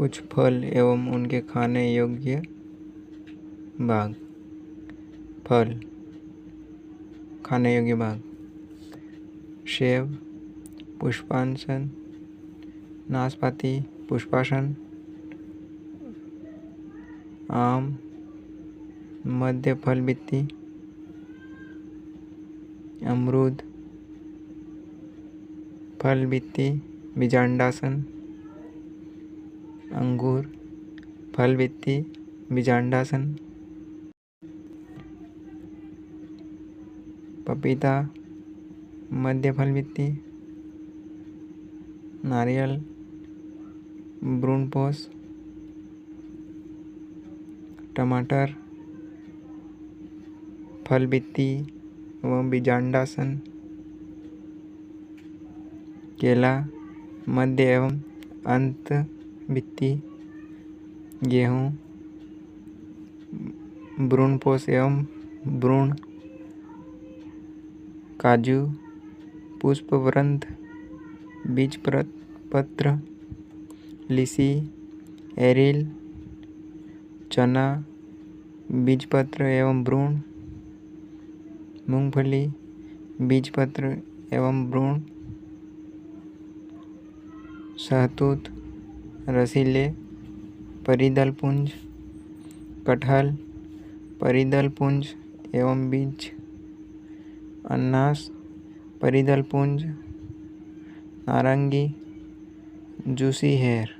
कुछ फल एवं उनके खाने योग्य भाग। फल खाने योग्य भाग: सेब पुष्पासन, नाशपाती पुष्पासन, आम मध्य फल भित्ति, अमरूद फल भित्ति बीजांडासन, अंगूर फल भित्ति बीजांडासन, पपीता मध्य फल भित्ति, नारियल भ्रूणपोष, टमाटर फल भित्ति व बीजांडासन, केला मध्य एवं अंत भित्ति, गेहूँ भ्रूणपोष एवं भ्रूण, काजू पुष्पवृंत बीजपत्र, लीची एरिल, चना बीजपत्र एवं भ्रूण, मूंगफली बीजपत्र एवं भ्रूण, शहतूत रसीले परिदल पुंज, कटहल परिदल पुंज एवं बीज, अनानास परिदल पुंज, नारंगी जूसी हेयर।